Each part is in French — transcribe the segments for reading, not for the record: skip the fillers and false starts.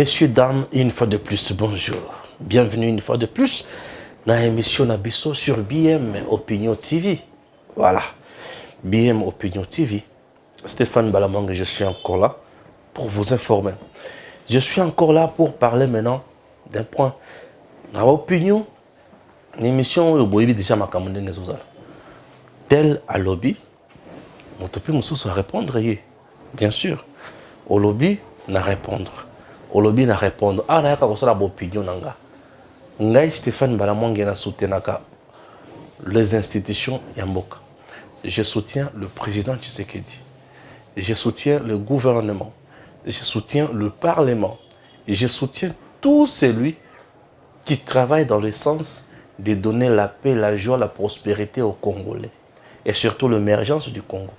Messieurs, dames, une fois de plus, bonjour. Bienvenue une fois de plus dans l'émission Nabisso sur BM Opinion TV. Voilà, BM Opinion TV. Stéphane Balamang, je suis encore là pour vous informer. Je suis encore là pour parler maintenant d'un point. Dans l'opinion, l'émission est déjà ma camarade. Tel à lobby, mon topi moussou à répondre, bien sûr. Au lobby, n'a répondre. Au lobby, n'a répondre. Ah, n'a pas la opinion nanga. Ngai Stéphane Balamang na soutenaka les institutions Yamboka. Je soutiens le président Tshisekedi. Je soutiens le gouvernement. Je soutiens le parlement. Et je soutiens tout celui qui travaille dans le sens de donner la paix, la joie, la prospérité aux Congolais. Et surtout l'émergence du Congo.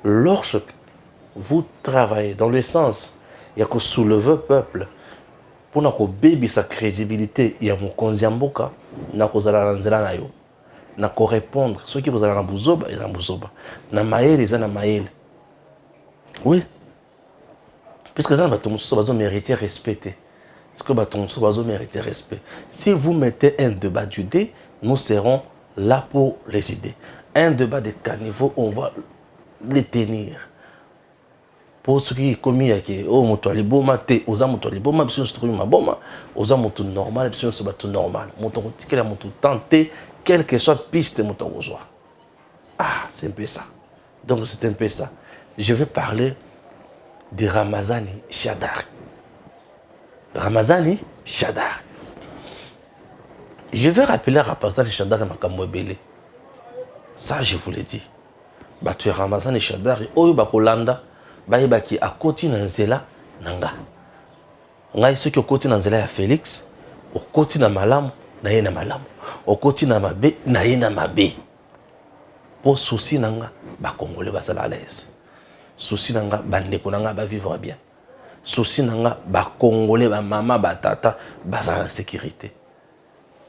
Lorsque vous travaillez dans le sens, il y a que soulever le peuple, pour que baby sa crédibilité, il y a mon konziamboka, na ko zala nzela na yo, na ko répondre. Ceux qui vous allez na buzoba, ils en buzoba. Na maël, ils en na maël. Oui. Puisque ça, vous méritez respect. Parce que vous méritez respect. Si vous mettez un débat du dé, nous serons là pour les idées. Un débat de caniveau, on va les tenir. Pour ceux qui commis oh moto liboma te oza moto liboma biso se trouve ma boma oza moto normal biso se bato normal moto tikela moto tenter quelle que soit piste moto ozoa. Ah, c'est un peu ça. Donc c'est un peu ça. Je vais parler de Ramazani Shadari. Ramazani Shadari. Je vais rappeler Ramazani Shadari makambo ebele. Ça je vous l'ai dit. Bah tu es Ramazani Shadari oyo bakolanda bayeba ki akoti na nzela nanga. Ngai soki okoti na nzela ya Félix, okoti na malamu na ye na malamu. Okoti na mabe na ye na mabe. Po souci nanga ba Congolais bazala à l'aise. Souci nanga bandeko nanga ba vivre bien. Souci nanga ba Congolais ba mama ba tata bazala en sécurité.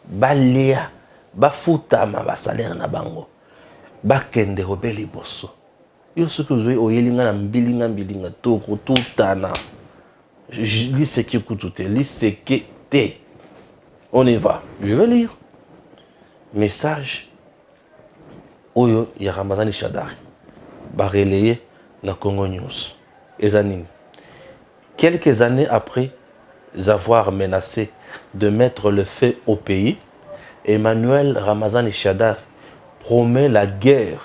Balia ba futama ba salaire na bango. Ba kende obeli bosso. Yo ce que vous voyez, oyelinga na mbilinga toko tutana. Lis ce qui écoute, lis ce qui t'es. On y va. Je vais lire. Message. Oyo ya Ramazani Shadari. Ba relayé la Congo News. Ezanine. Quelques années après avoir menacé de mettre le feu au pays, Emmanuel Ramazani Shadari promet la guerre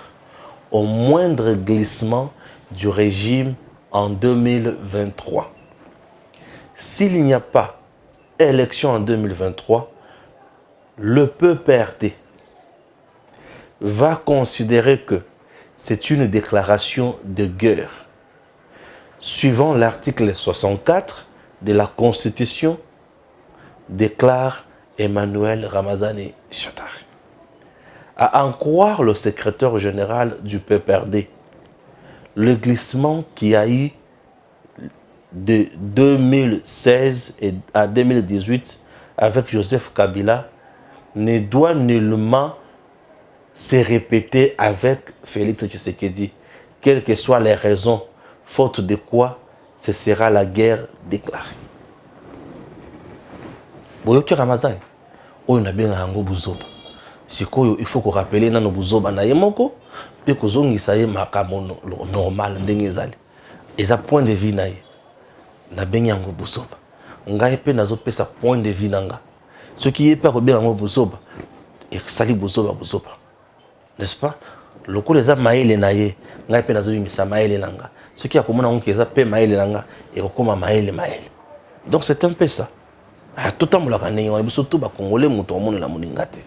au moindre glissement du régime en 2023. S'il n'y a pas élection en 2023, le PPRD va considérer que c'est une déclaration de guerre. Suivant l'article 64 de la Constitution, déclare Emmanuel Ramazani Shadari. À en croire le secrétaire général du PPRD, le glissement qui a eu de 2016 à 2018 avec Joseph Kabila ne doit nullement se répéter avec Félix Tshisekedi, quelles que soient les raisons, faute de quoi ce sera la guerre déclarée. Boyoki Ramazani, oyo na benga yango buzoba. Sikoyo il faut qu'on rappelle na no buzoba na yemoko pe kozongisa ye makamo normal ndenge ezali. Eza point de vue na ye. Na bengi yango buzoba. Ngai pe nazo pesa point de vue nanga. Ce qui est pas ko benga yango buzoba et sali buzoba. N'est-ce pas? Loko les a maele na ye, ngai pe nazo bimisa maele nanga. Ce qui a komona ngo eza pe maele nanga et kokoma maele. Donc c'est un peu ça. Ah tout temps la kanengi on biso tout ba congolais muto omona la moningate.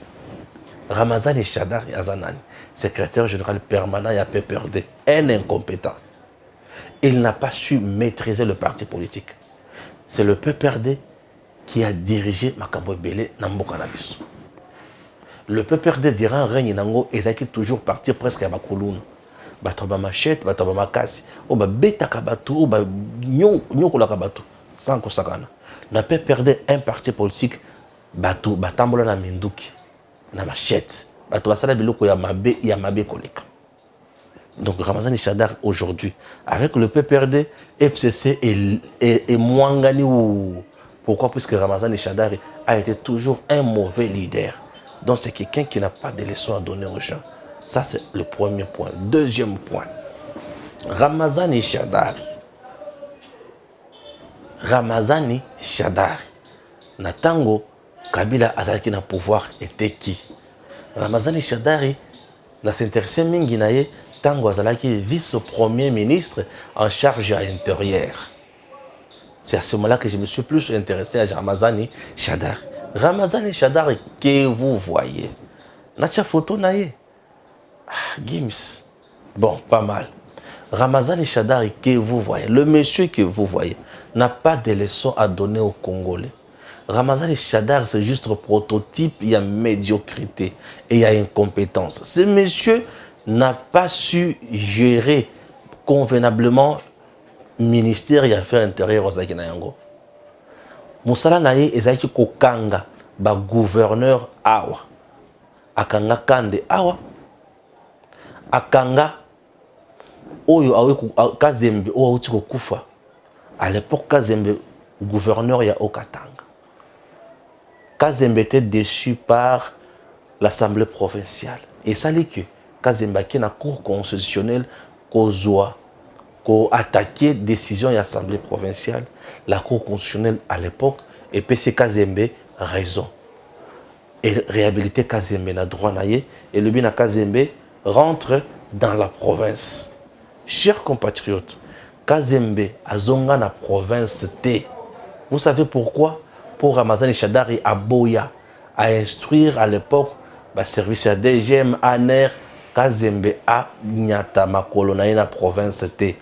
Ramazani Shadari Azanani, secrétaire général permanent à PPRD, un incompétent. Il n'a pas su maîtriser le parti politique. C'est le PPRD qui a dirigé Makambo Belé Namboka Nabiso. Le PPRD dira un règne nango ezaki toujours partir presque à Bakoluna. Batoba machette, batoba makasi, oba beta kabatu, oba nyoko la kabatu, sans kosakana. Na PPRD un parti politique batu batambola na minduki. Na machette. Bato basala biloko ya mabe koleka. Donc Ramazani Shadari aujourd'hui, avec le PPRD, FCC et Mwangani ou Pourquoi? Puisque Ramazani Shadari a été toujours un mauvais leader. Donc c'est quelqu'un qui n'a pas de leçons à donner aux gens. Ça c'est le premier point. Deuxième point. Ramazani Shadari. Ramazani Shadari. Natango Kabila azalaki na pouvoir était qui? Ramazani Shadari na s'intéressé mingi na ye tango azalaki vice-premier ministre en charge à l'intérieur. C'est à ce moment-là que je me suis plus intéressé à Ramazani Shadari. Ramazani Shadari que vous voyez. Nacha photo na ye. Gims. Bon, pas mal. Ramazani Shadari que vous voyez, le monsieur que vous voyez, n'a pas de leçons à donner aux Congolais. Ramazani Shadari, c'est juste un prototype, il y a médiocrité et il y a incompétence. Ce monsieur n'a pas su gérer convenablement le ministère et affaires intérieures aux Akinayango. Moussala Naye ezaki kokanga ba gouverneur awa. Akanga kande awa. Akanga oyo awe Kazembe oyo auti kokufa. À l'époque Kazembe gouverneur ya Okatanga. Kazembe était déçu par l'Assemblée provinciale. Et ça dit que Kazembe qui na cour constitutionnelle kozwa ko attaquer décision de l'Assemblée provinciale, la cour constitutionnelle à l'époque et PC Kazembe raison. Et réhabiliter Kazembe na droit naie et le bien Kazembe rentre dans la province. Chers compatriotes, Kazembe azonga na province T. Vous savez pourquoi? Pour Ramazani Shadari à Boya, à instruire à l'époque le service à DGM, ANER, Kazembe a Nyata Makolo na la province T.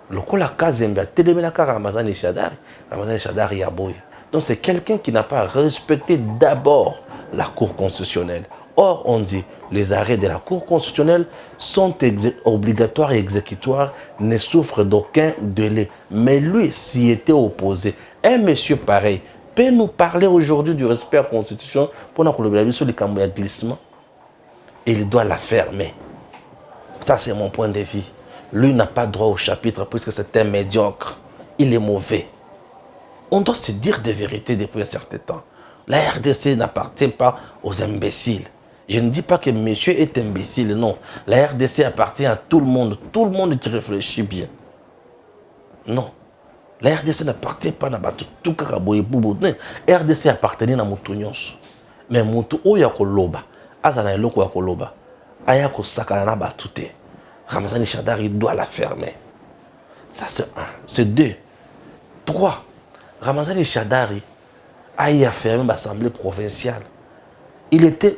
Le coup la Kazembe a téléména Ramazani Shadari à Boya. Donc c'est quelqu'un qui n'a pas respecté d'abord la Cour constitutionnelle. Or, on dit, les arrêts de la Cour constitutionnelle sont obligatoires et exécutoires, ne souffrent d'aucun délai. Mais lui s'y était opposé. Un monsieur pareil peut nous parler aujourd'hui du respect à la Constitution pour nous sur les cambouis glissement. Il doit la fermer. Ça, c'est mon point de vue. Lui n'a pas droit au chapitre puisque c'est un médiocre. Il est mauvais. On doit se dire des vérités depuis un certain temps. La RDC n'appartient pas aux imbéciles. Je ne dis pas que monsieur est imbécile, non. La RDC appartient à tout le monde qui réfléchit bien. Non. La RDC n'appartient pas à tout Karaboye Boubou. La RDC appartient à Moutounyos. Mais Moutou Oyako Loba, Azana Eloko Yako Loba, Ayako Sakana Batouté. Ramazani Shadari doit la fermer. Ça c'est un. C'est deux. Trois. Ramazani Shadari a fermé l'Assemblée provinciale. Il était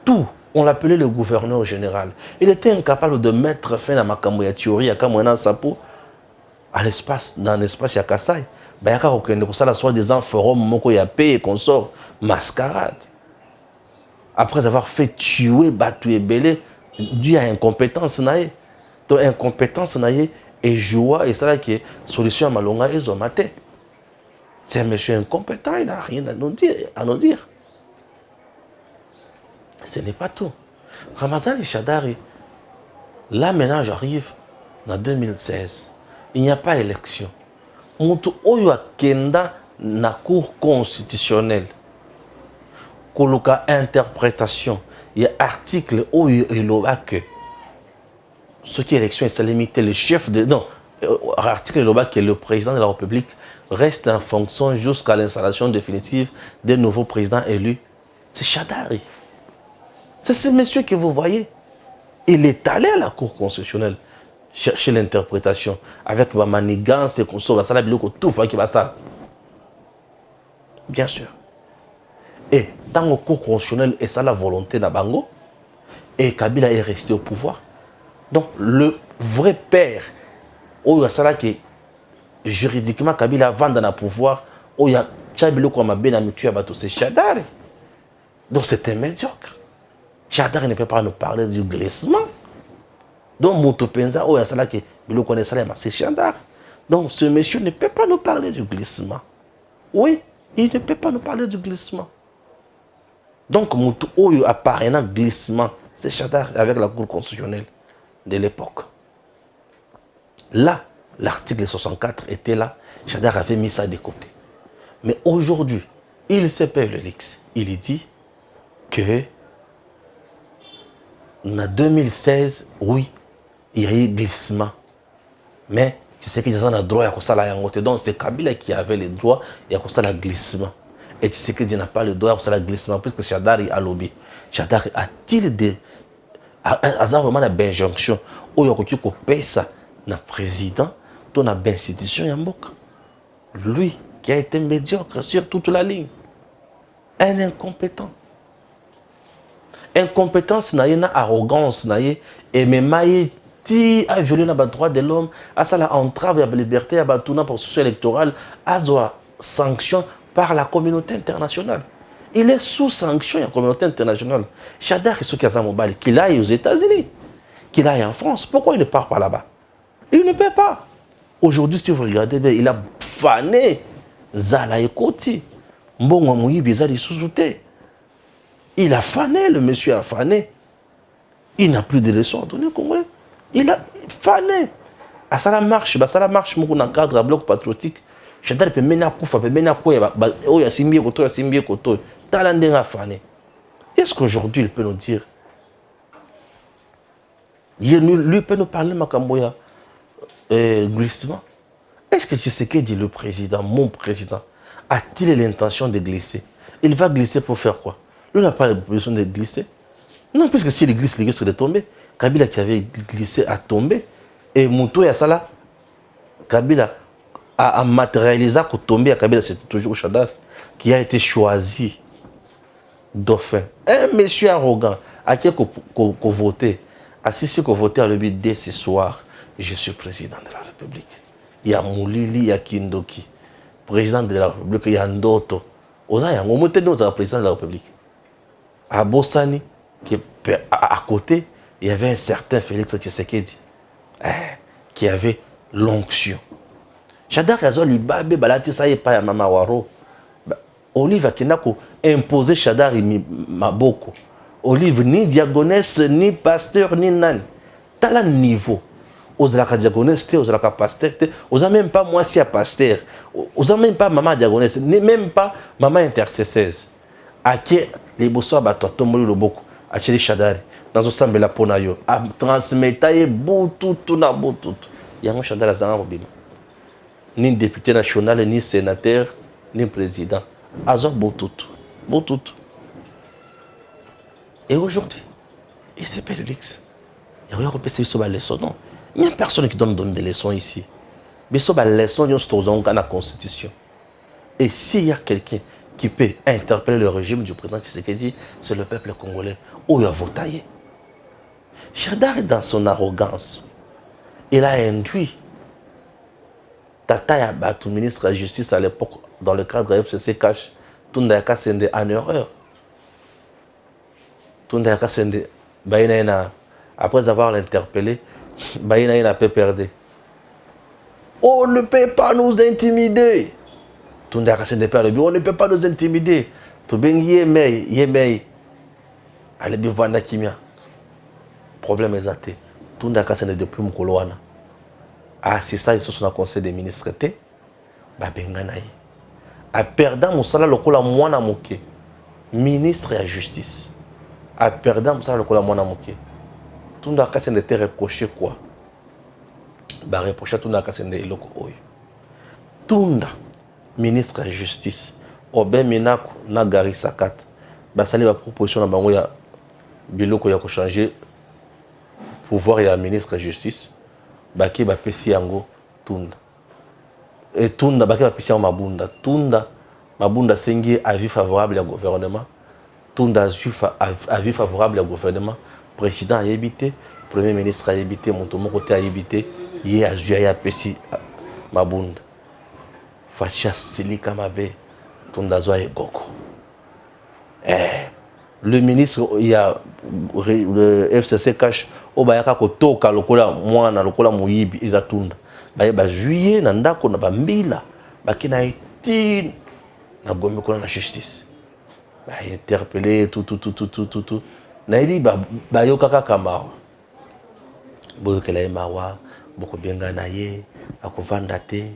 tout. On l'appelait le gouverneur général. Il était incapable de mettre fin à Makambo ya Thiori, à Kamouena Sapo, à l'espace, dans l'espace ya Kassai. Bayaka Okende, pour ça, la soirée des forum, Moko ya paix et consort, mascarade. Après avoir fait tuer Batou et Belé, dû à incompétence naïe. Donc, incompétence naïe et joie, et ça là qui est solution à Malonga et Zomate. C'est un monsieur incompétent, il n'a rien à nous dire. Ce n'est pas tout. Ramazani Shadari, là maintenant j'arrive en 2016. Il n'y a pas d'élection. Moutou Oyo Kenda na cour constitutionnelle. Koloka interprétation. Il y a article Oyo Eloba que ce qui est élection, c'est limité le chef de. Non, article Eloba que le président de la République reste en fonction jusqu'à l'installation définitive des nouveaux présidents élus. C'est Shadari. C'est ce monsieur que vous voyez. Il est allé à la Cour constitutionnelle chercher l'interprétation avec ma manigance et qu'on sauve ça, tout qui va ça. Bien sûr. Et dans la Cour constitutionnelle, et ça la volonté d'Abango, et Kabila est resté au pouvoir. Donc le vrai père, où il y a ça qui juridiquement Kabila vend dans le pouvoir, où il y a Chabilo comme ben mutué à c'est Shadari. Donc c'est un médiocre. Shadari ne peut pas nous parler du glissement. Donc Moutopenza, où il y a ça qui Bilo connaît ça, c'est Shadari. Donc ce monsieur ne peut pas nous parler du glissement. Oui, il ne peut pas nous parler du glissement. Donc Moutou Oyo apparaît dans glissement, c'est Shadari avec la Cour constitutionnelle de l'époque. Là, l'article 64 était là, Shadari avait mis ça de côté. Mais aujourd'hui, il se paye le luxe. Il dit que en 2016, oui, il y a eu glissement. Mais tu sais qu'ils ont le droit à ça là. Donc c'est Kabila qui avait le droit à ça le glissement. Et tu sais qu'il n'a pas le droit à ça le glissement puisque Chadari a lobby. Chadari a-t-il des vraiment une injonction où il y a payer ça na président, dans la institution Yamboka. Lui qui a été médiocre sur toute la ligne. Un incompétent. Incompétence, na arrogance, et même ti a violé les droits de l'homme, à ça la entrave à la liberté, à la processus électoral, à la sanction par la communauté internationale. Il est sous sanction de la communauté internationale. Chadar est ce qu'il aille aux États-Unis, qu'il aille en France. Pourquoi il ne part pas là-bas? Il ne peut pas. Aujourd'hui, si vous regardez, il a fané Zala et Koti. Mbongo Mouyibi Zali sous-souté. Il a fané, le monsieur a fané. Il n'a plus de leçons à donner au Congolais. Il a fané. Ça marche, ça marche dans le cadre de bloc patriotique. Chadar peut mener à Koufa, peut mener à Kouya, il y a Simbi Koto, il y a Simbi Koto. Talandé a fané. Est-ce qu'aujourd'hui il peut nous dire, lui peut nous parler Makamboya glissement? Est-ce que tu sais que dit le président, mon président, a-t-il l'intention de glisser? Il va glisser pour faire quoi? Lui n'a pas besoin de glisser. Non, puisque s'il glisse, il risque de tomber. Kabila qui avait glissé a tombé. Et Moutou et Asala, Kabila a matérialisé pour tomber à Kabila, c'est toujours Chadar, qui a été choisi dauphin. Un monsieur arrogant, à qui qu'on voté, à qui qu'on voté à lui dès ce soir, je suis président de la République. Il y a Moulili, il y a Kindoki, président de la République, il y a Ndoto. On a président de la République. À Bossani, qui est à côté, il y avait un certain Félix Tshisekedi, qui avait l'onction. Chadar Yazoli Babe Balati Saye Paya Mama Waro. Olive Kinako imposé Chadar Maboko. Olive ni diagonesse, ni pasteur, ni nan. T'as le niveau. Ozalaka diagonesse, ozalaka pasteur, osa même pas moi si à pasteur. Osa même pas maman diagonesse, ni même pas maman intercesseuse. Ake les bosso bato tomoli loboko. Acheli Chadari. Dans un sambela ponayo. A transmetaye boutou na boutou. Yango Chadar azanga mobima. Ni député national, ni sénateur, ni président. Azor boutout. Et aujourd'hui, il s'appelle le luxe. Il y a une leçon. Non. Il n'y a personne qui donne des leçons ici. Mais il y a des leçons dans la Constitution. Et s'il y a quelqu'un qui peut interpeller le régime du président Tshisekedi, c'est le peuple congolais. Où il a voté. Chadar, dans son arrogance, il a induit Tata Yabatou, ministre de la Justice à l'époque, dans le cadre de FCC Cash, Tunda Kasende en erreur. Tunda Kasende, après avoir l'interpellé, Baïna n'a pas perdu. On ne peut pas nous intimider. Tunda Kasende perd on ne peut pas nous intimider. Tobengi Yemei. Allez bien voir Nakimia. Problème exact. Tunda Kasende depuis Mukoloana. Assistant ils sont sur le conseil des ministres té babenganaï a perdant musala lokola mwana moké ministre de la justice a perdant musala lokola mwana moké tunda kasi n'était reproché quoi ba reproché tunda kasi n'était loko oyo tunda ministre de la justice obe minako na gari sakat ba sali ba proposition na bango ya biloko ya ko changer pouvoir ya ministre de la justice baki bapesi yango tunda et tunda baki bapesi yango mabunda tunda mabunda sengi avis favorable au gouvernement tunda avis favorable au gouvernement président a évité premier ministre a évité mon côté a évité yé azui a pesi mabunda facha silika mabe tunda zwa egoko le ministre il y a le FCC cash o bayaka kotoka lokola mwana lokola muyibi ezatunda baye ba juillet na ndako na bambila bakina eti na gombe kona na justice ba interpeller tout na ili ba yokaka kamawa boyo kela mawa boko benga na ye akovanda te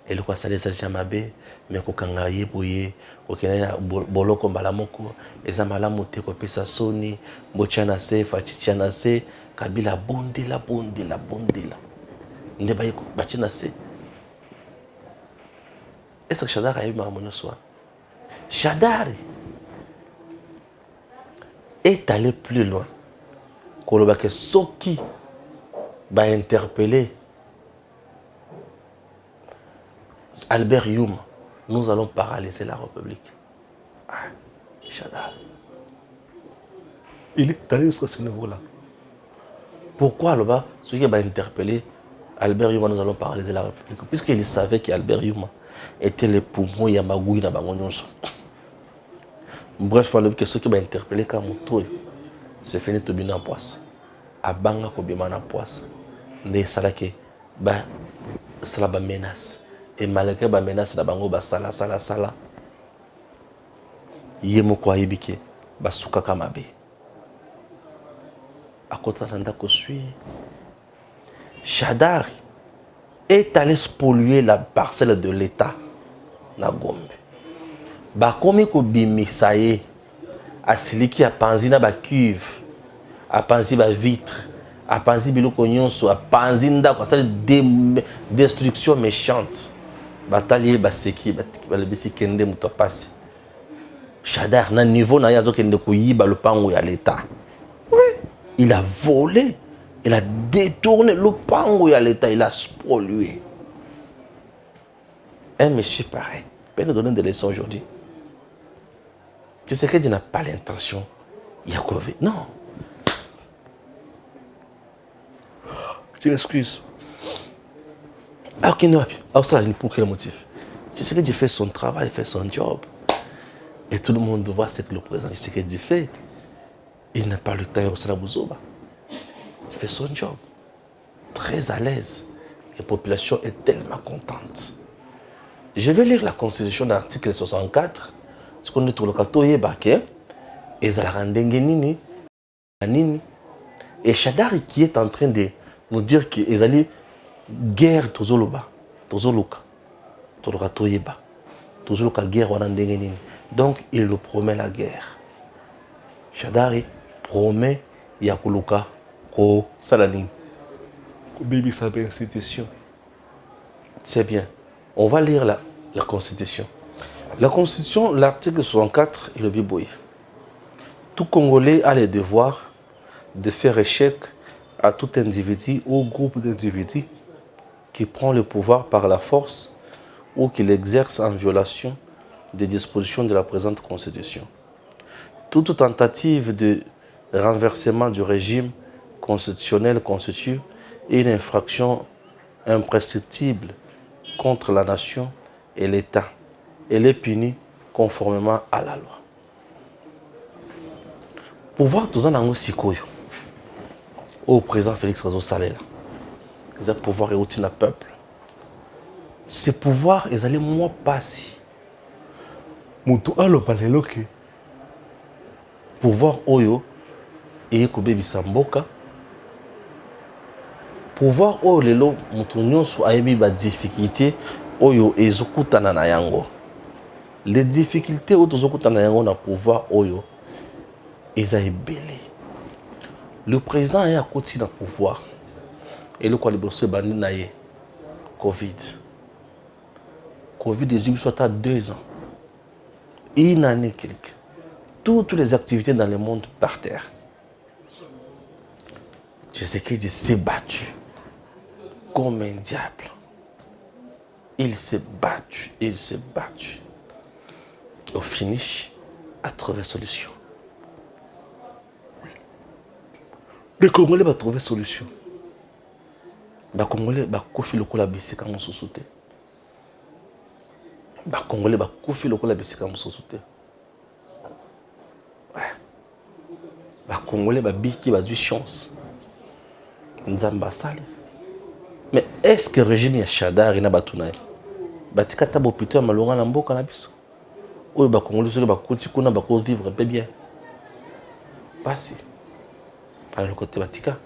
Et le quoi ça les a jamais mais ko kanga yeboye ko kena boloko mbala moko eza malamu te ko pesa soni bochana se fachichana se kabila bondela nde baye ko bachina se. Est-ce que Shadari a eu ma soir? Shadari est allé plus loin. Que Soki va interpeller Albert Youm. Nous allons paralyser la République. Ah, Shadari. Il est allé jusqu'à ce niveau-là. Pourquoi là-bas, celui qui va interpeller Albert Youm, nous allons paralyser la République? Puisqu'il savait qu'Albert Youm était le poumon Yamagui na Bangonyoso. Bref, que ceux qui va interpeller Kamutoy, c'est fini tout bien en poisse. A banga ko bima na poisse. Ne salake ba sala ba menace. Et malgré ba menace na bango ba sala. Yemo ko ayibike ba suka kamabe. A kota nanda ko sui. Shadari est allé spolier la parcelle de l'État na Gombe. Ba komi ko bimisaye asiliki a panzi na ba cuve. A panzi ba vitre, a panzi biloko nyonso, a panzi ndako, ça destruction méchante. Batalier baseki, balebisi kende muto passe. Shadari na niveau na yazo kende kuyiba le pango ya l'État. Oui, il a volé, il a détourné le pango ya l'État, il a spolié. Un monsieur pareil peut nous donner des leçons aujourd'hui. Tu sais que Dieu n'a pas l'intention. Il y a quoi? Non. Je m'excuse. Alors qu'il n'a pas. Ça, pour quel motif? Je sais que Dieu fait son travail, il fait son job. Et tout le monde voit ce que le président, je sais que Dieu fait. Il n'a pas le temps au Salabouzoba. Il fait son job. Très à l'aise. La population est tellement contente. Je vais lire la constitution d'article 64. Ce qu'on dit tout le katoye baké. Et Zalarandengenini. Et Shadari qui est en train de nous dire qu'ils allaient guerre tozoloba, tozoluka, tozoluka toyeba, tozoluka guerre wanandengenini. Donc il nous promet la guerre. Shadari promet yakuluka ko salani, ko bibi sa institution. C'est bien. On va lire la Constitution. La Constitution, l'article 64 est le biboui. Tout Congolais a le devoir de faire échec à tout individu ou groupe d'individus qui prend le pouvoir par la force ou qui l'exerce en violation des dispositions de la présente Constitution. Toute tentative de renversement du régime constitutionnel constitue une infraction imprescriptible contre la nation et l'État. Elle est punie conformément à la loi. Pouvoir tous en ango sikoyo. Au président Félix Razo Salela. Ils ont pouvoir et outil le peuple. Ces pouvoirs, ils allaient moins passer. Moutou a le palais pouvoir oyo et kobebi samboka. Pouvoir oyo lelo moutou nyonso ayebi ba difficulté oyo ezokutana na yango. Les difficultés oyo tozokutana na yango na pouvoir oyo eza ebele. Le président est à côté d'un pouvoir. Et le quoi les bandi naie Covid. Covid des soit à 2 ans. Une année quelque. Toutes les activités dans le monde par terre. Je sais qu'il s'est battu comme un diable. Il s'est battu, il s'est battu. Au finish, à trouver solution. Les Congolais vont trouver solution. Les Congolais vont couper le col à bisika mon sous-souté. Les Congolais vont couper le col à bisika mon sous-souté. Les Congolais vont biki va du chance. Nzamba sali. Mais est-ce que le régime ya Shadari na batunaye? Batika tabo pito malonga na mboka na biso. Oyo ba Congolais soki ba koti kuna ba ko vivre un peu bien. Pas si. Par le côté Batika.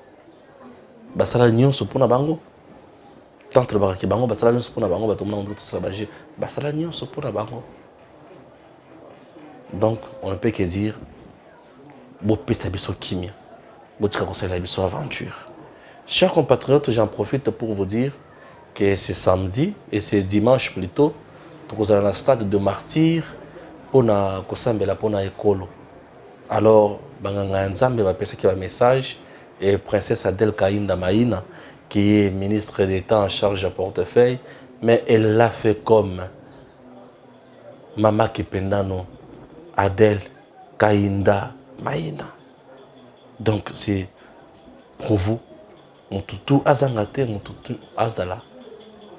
Basala nyonso pona bango. Tant que le bango, basala nyonso pour na bango, batomona on tout ça baje, basala nyonso pour na bango. Donc, on ne peut que dire, beau pesa biso kimia, beau tika conseil la biso aventure. Chers compatriotes, j'en profite pour vous dire que c'est samedi et c'est dimanche plutôt, nous allons au stade de martyr pour na kosambela pour na ekolo. Alors, banganga nzambe va passer un message et princesse Adèle Kainda Maïna, qui est ministre d'État en charge du portefeuille, mais elle l'a fait comme Mama Kipendano Adèle Kainda Maïna. Donc c'est pour vous, mon toutou azangate, mon toutou azala,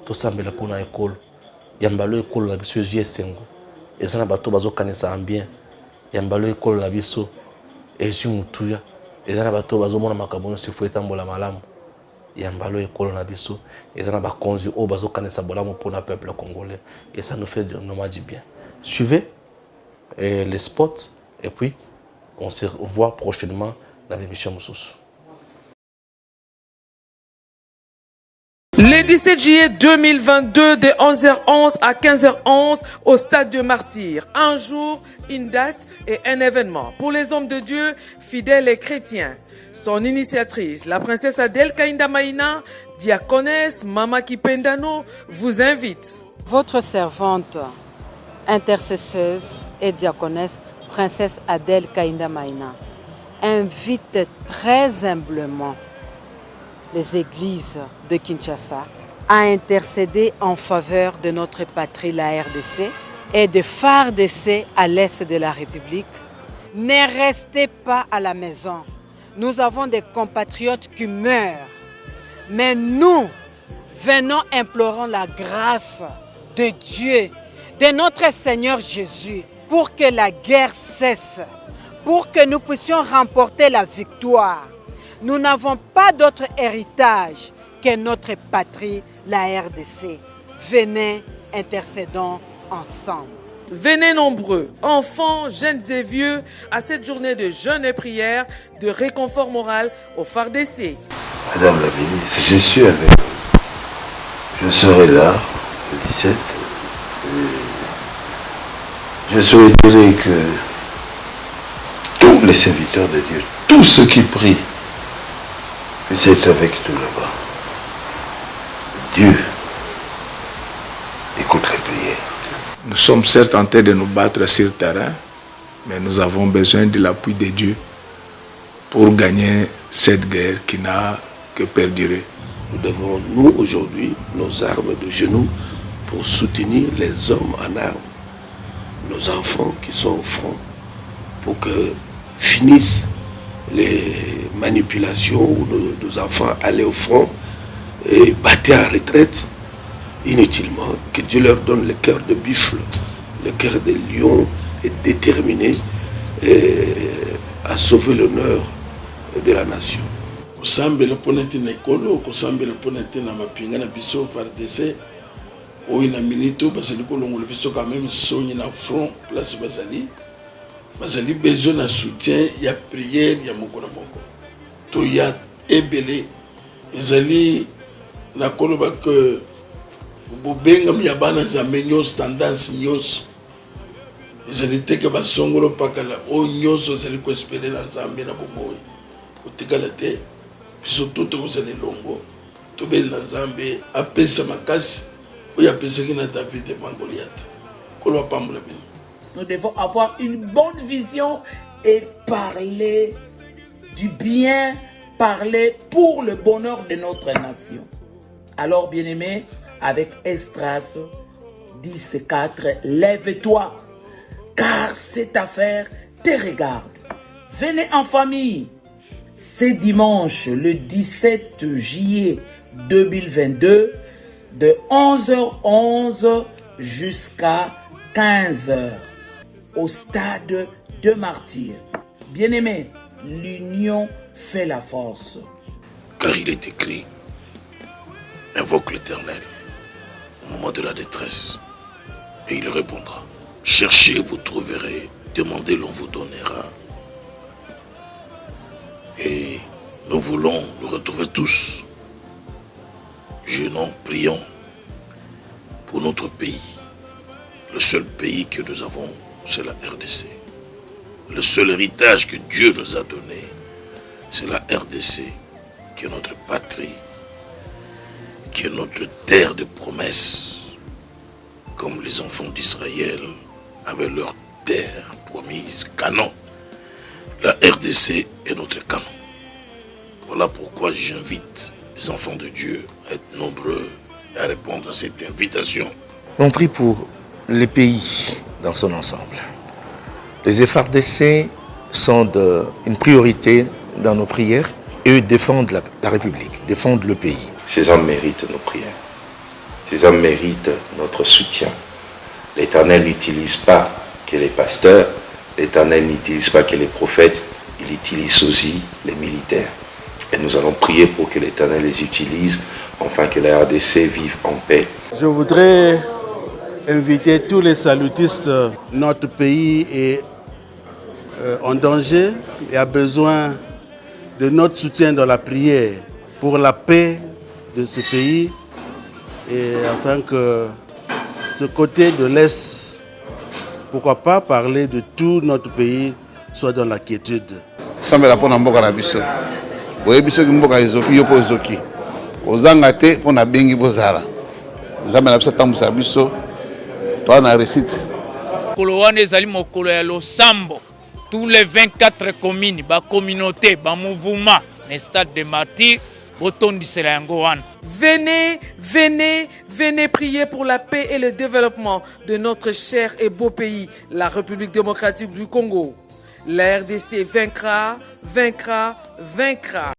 tout ça mais la pour na école, yambalo école la biso yeux sengo, et ça na bateau bazo kanisa bien, yambalo école la biso, et si mutuya, et ça na bateau bazo mona makabono si fouet tambola malamu. Yambalo école na biso et ça na ba konzi o bazo kanisa bolamu pour le peuple congolais et ça nous fait du bien. Suivez les spots et puis on se revoit prochainement dans l'émission Moussous. Le 17 juillet 2022 de 11h11 à 15h11 au stade de Martyr. Un jour, une date et un événement. Pour les hommes de Dieu, fidèles et chrétiens. Son initiatrice, la princesse Adèle Kainda Maïna, diaconesse Mama Kipendano, vous invite. Votre servante, intercesseuse et diaconesse, princesse Adèle Kainda Maïna, invite très humblement les églises de Kinshasa à intercéder en faveur de notre patrie, la RDC, et de FARDC à l'est de la République. Ne restez pas à la maison. Nous avons des compatriotes qui meurent. Mais nous, venons implorons la grâce de Dieu, de notre Seigneur Jésus, pour que la guerre cesse, pour que nous puissions remporter la victoire. Nous n'avons pas d'autre héritage que notre patrie, la RDC. Venez, intercédons ensemble. Venez nombreux, enfants, jeunes et vieux, à cette journée de jeûne et prière, de réconfort moral au FARDC. Madame la ministre, je suis avec vous. Je serai là le 17. Je souhaiterais que tous les serviteurs de Dieu, tous ceux qui prient, puissent être avec nous là-bas. Dieu écoute les prières. Nous sommes certes en train de nous battre sur le terrain, mais nous avons besoin de l'appui de Dieu pour gagner cette guerre qui n'a que perdurer. Nous devons, nous, aujourd'hui, nos armes de genoux pour soutenir les hommes en armes, nos enfants qui sont au front, pour que finissent les manipulations où nos enfants allaient au front et battaient en retraite inutilement, que Dieu leur donne le cœur de buffle, le cœur de lion et déterminé à sauver l'honneur de la nation. Kosambela ponete na ekolo, kosambela ponete na mapinga na biso FARDC, oyo na minito basali kolongola biso quand même soni na front place bazali besoin na soutien ya prière ya moko na moko. To ya ebele ezali na koloba que bobenga ya bana nzambe nyonso tendance nyonso ezali te ke basongolo pakala oyo nyonso ezali koespere na nzambe na bomoi kotikala te biso toto kozali longo tobeli na nzambe apesa makasi oyo apesaki na David et Goliath kolo apambola bino. Nous devons avoir une bonne vision et parler du bien, parler pour le bonheur de notre nation. Alors, bien-aimés, avec Esdras 10:4, lève-toi, car cette affaire te regarde. Venez en famille. C'est dimanche, le 17 juillet 2022, de 11h11 jusqu'à 15h, au stade de Martyr. Bien-aimés, l'union fait la force. Car il est écrit, invoque l'Éternel au moment de la détresse, et il répondra. Cherchez, vous trouverez, demandez, l'on vous donnera. Et nous voulons nous retrouver tous jeûnons, prions pour notre pays. Le seul pays que nous avons, c'est la RDC. Le seul héritage que Dieu nous a donné, c'est la RDC, qui est notre patrie, qui est notre terre de promesses, comme les enfants d'Israël avaient leur terre promise, Canaan. La RDC est notre Canaan. Voilà pourquoi j'invite les enfants de Dieu à être nombreux et à répondre à cette invitation. On prie pour les pays dans son ensemble. Les FARDC sont une priorité dans nos prières et eux défendent la République, défendent le pays. Ces hommes méritent nos prières. Ces hommes méritent notre soutien. L'Éternel n'utilise pas que les pasteurs, l'Éternel n'utilise pas que les prophètes, il utilise aussi les militaires. Et nous allons prier pour que l'Éternel les utilise, afin que la RDC vive en paix. Je voudrais inviter tous les salutistes. Notre pays est en danger et a besoin de notre soutien dans la prière pour la paix de ce pays et afin que ce côté de l'Est, pourquoi pas parler de tout notre pays, soit dans la quiétude. Sambela pona mboka na biso. Boye biso ki mboka ezoki yopo ezoki. Ozanga te pona bengi bozala. Nzambe na biso tambusa biso. Toi na récite. Mokolo wana ezali mokolo ya losambo. Tous les 24 communes, ba communauté, ba mouvement, le stade de martyrs, botondisela yango wana. Venez, venez, venez prier pour la paix et le développement de notre cher et beau pays, la République démocratique du Congo. La RDC vaincra, vaincra, vaincra.